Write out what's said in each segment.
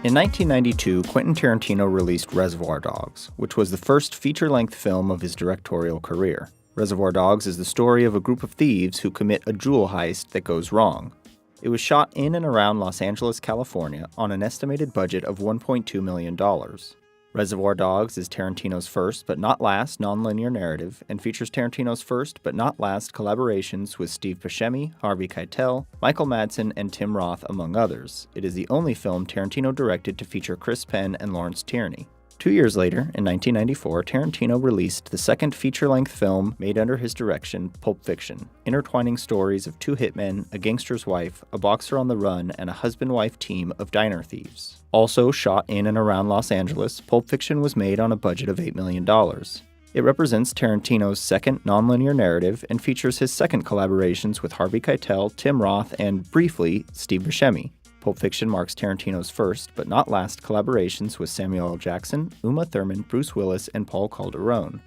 In 1992, Quentin Tarantino released Reservoir Dogs, which was the first feature-length film of his directorial career. Reservoir Dogs is the story of a group of thieves who commit a jewel heist that goes wrong. It was shot in and around Los Angeles, California, on an estimated budget of $1.2 million. Reservoir Dogs is Tarantino's first but not last nonlinear narrative and features Tarantino's first but not last collaborations with Steve Buscemi, Harvey Keitel, Michael Madsen, and Tim Roth, among others. It is the only film Tarantino directed to feature Chris Penn and Lawrence Tierney. 2 years later, in 1994, Tarantino released the second feature-length film made under his direction, Pulp Fiction, intertwining stories of two hitmen, a gangster's wife, a boxer on the run, and a husband-wife team of diner thieves. Also shot in and around Los Angeles, Pulp Fiction was made on a budget of $8 million. It represents Tarantino's second nonlinear narrative and features his second collaborations with Harvey Keitel, Tim Roth, and, briefly, Steve Buscemi. Pulp Fiction marks Tarantino's first, but not last, collaborations with Samuel L. Jackson, Uma Thurman, Bruce Willis, and Paul Calderone.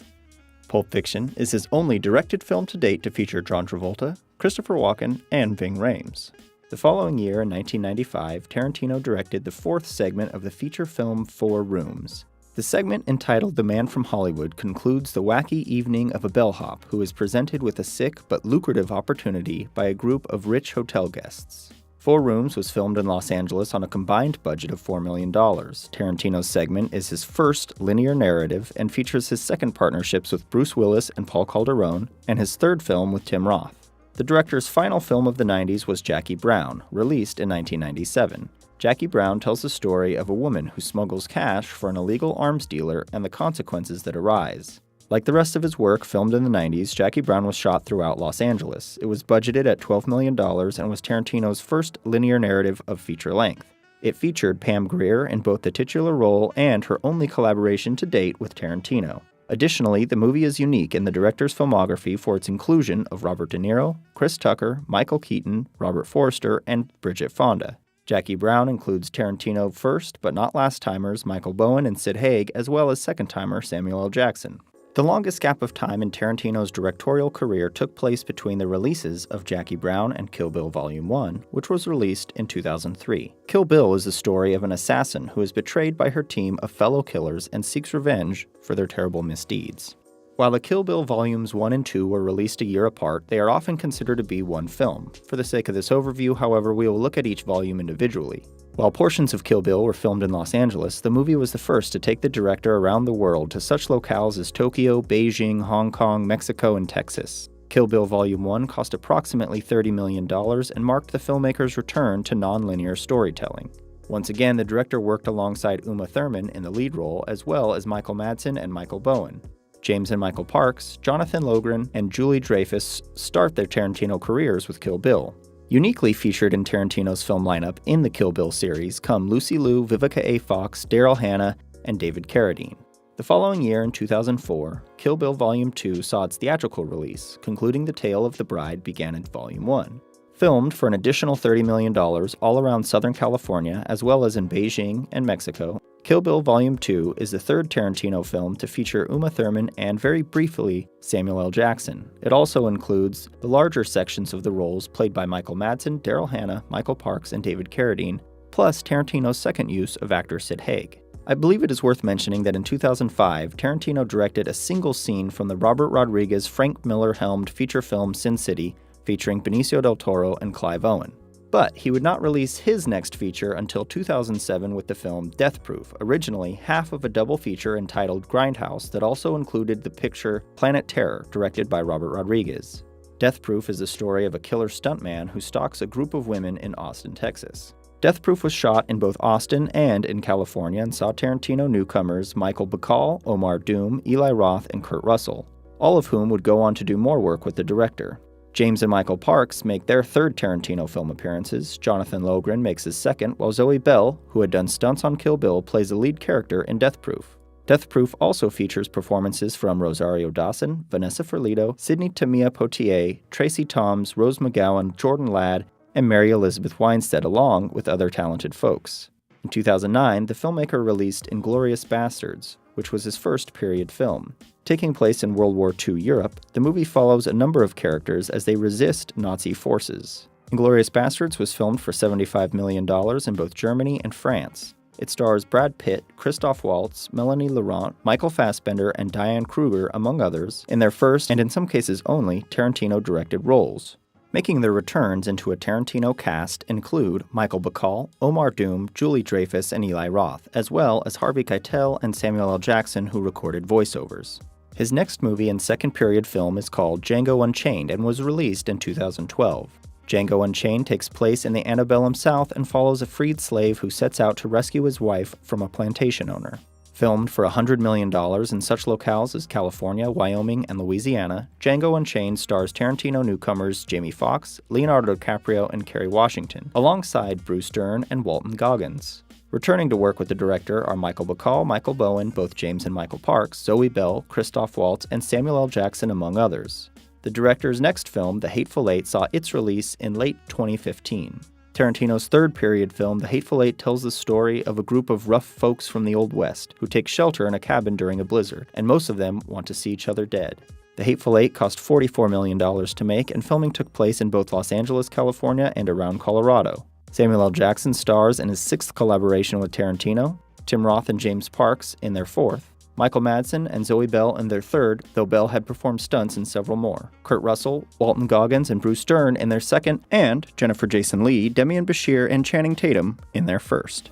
Pulp Fiction is his only directed film to date to feature John Travolta, Christopher Walken, and Ving Rhames. The following year, in 1995, Tarantino directed the fourth segment of the feature film 4 Rooms. The segment, entitled The Man from Hollywood, concludes the wacky evening of a bellhop who is presented with a sick but lucrative opportunity by a group of rich hotel guests. 4 Rooms was filmed in Los Angeles on a combined budget of $4 million. Tarantino's segment is his first linear narrative and features his second partnerships with Bruce Willis and Paul Calderone, and his third film with Tim Roth. The director's final film of the 90s was Jackie Brown, released in 1997. Jackie Brown tells the story of a woman who smuggles cash for an illegal arms dealer and the consequences that arise. Like the rest of his work filmed in the 90s, Jackie Brown was shot throughout Los Angeles. It was budgeted at $12 million and was Tarantino's first linear narrative of feature length. It featured Pam Grier in both the titular role and her only collaboration to date with Tarantino. Additionally, the movie is unique in the director's filmography for its inclusion of Robert De Niro, Chris Tucker, Michael Keaton, Robert Forster, and Bridget Fonda. Jackie Brown includes Tarantino first but not last timers Michael Bowen and Sid Haig, as well as second timer Samuel L. Jackson. The longest gap of time in Tarantino's directorial career took place between the releases of Jackie Brown and Kill Bill Volume 1, which was released in 2003. Kill Bill is the story of an assassin who is betrayed by her team of fellow killers and seeks revenge for their terrible misdeeds. While the Kill Bill Volumes 1 and 2 were released a year apart, they are often considered to be one film. For the sake of this overview, however, we will look at each volume individually. While portions of Kill Bill were filmed in Los Angeles, the movie was the first to take the director around the world to such locales as Tokyo, Beijing, Hong Kong, Mexico, and Texas. Kill Bill Volume 1 cost approximately $30 million and marked the filmmaker's return to nonlinear storytelling. Once again, the director worked alongside Uma Thurman in the lead role, as well as Michael Madsen and Michael Bowen. James and Michael Parks, Jonathan Logren, and Julie Dreyfus start their Tarantino careers with Kill Bill. Uniquely featured in Tarantino's film lineup in the Kill Bill series come Lucy Liu, Vivica A. Fox, Daryl Hannah, and David Carradine. The following year, in 2004, Kill Bill Volume 2 saw its theatrical release, concluding the tale of the bride began in Volume 1. Filmed for an additional $30 million all around Southern California, as well as in Beijing and Mexico, Kill Bill Volume 2 is the third Tarantino film to feature Uma Thurman and, very briefly, Samuel L. Jackson. It also includes the larger sections of the roles played by Michael Madsen, Daryl Hannah, Michael Parks, and David Carradine, plus Tarantino's second use of actor Sid Haig. I believe it is worth mentioning that in 2005, Tarantino directed a single scene from the Robert Rodriguez, Frank Miller-helmed feature film Sin City, featuring Benicio del Toro and Clive Owen. But he would not release his next feature until 2007 with the film Death Proof, originally half of a double feature entitled Grindhouse that also included the picture Planet Terror, directed by Robert Rodriguez. Death Proof is the story of a killer stuntman who stalks a group of women in Austin, Texas. Death Proof was shot in both Austin and in California and saw Tarantino newcomers Michael Bacall, Omar Doom, Eli Roth, and Kurt Russell, all of whom would go on to do more work with the director. James and Michael Parks make their third Tarantino film appearances, Jonathan Logren makes his second, while Zoe Bell, who had done stunts on Kill Bill, plays the lead character in Death Proof. Death Proof also features performances from Rosario Dawson, Vanessa Ferlito, Sidney Tamia Poitier, Tracy Toms, Rose McGowan, Jordan Ladd, and Mary Elizabeth Winstead, along with other talented folks. In 2009, the filmmaker released INGLOURIOUS Bastards, which was his first period film. Taking place in World War II Europe, the movie follows a number of characters as they resist Nazi forces. INGLOURIOUS Bastards was filmed for $75 million in both Germany and France. It stars Brad Pitt, Christoph Waltz, Melanie Laurent, Michael Fassbender, and Diane Kruger, among others, in their first, and in some cases only, Tarantino-directed roles. Making their returns into a Tarantino cast include Michael Bacall, Omar Doom, Julie Dreyfus, and Eli Roth, as well as Harvey Keitel and Samuel L. Jackson, who recorded voiceovers. His next movie and second-period film is called Django Unchained and was released in 2012. Django Unchained takes place in the antebellum South and follows a freed slave who sets out to rescue his wife from a plantation owner. Filmed for $100 million in such locales as California, Wyoming, and Louisiana, Django Unchained stars Tarantino newcomers Jamie Foxx, Leonardo DiCaprio, and Kerry Washington, alongside Bruce Dern and Walton Goggins. Returning to work with the director are Michael Bacall, Michael Bowen, both James and Michael Parks, Zoe Bell, Christoph Waltz, and Samuel L. Jackson, among others. The director's next film, The Hateful Eight, saw its release in late 2015. Tarantino's third-period film, The Hateful Eight, tells the story of a group of rough folks from the Old West who take shelter in a cabin during a blizzard, and most of them want to see each other dead. The Hateful Eight cost $44 million to make, and filming took place in both Los Angeles, California, and around Colorado. Samuel L. Jackson stars in his sixth collaboration with Tarantino, Tim Roth and James Parks in their fourth, Michael Madsen and Zoe Bell in their third, though Bell had performed stunts in several more, Kurt Russell, Walton Goggins, and Bruce Dern in their second, and Jennifer Jason Leigh, Demian Bashir, and Channing Tatum in their first.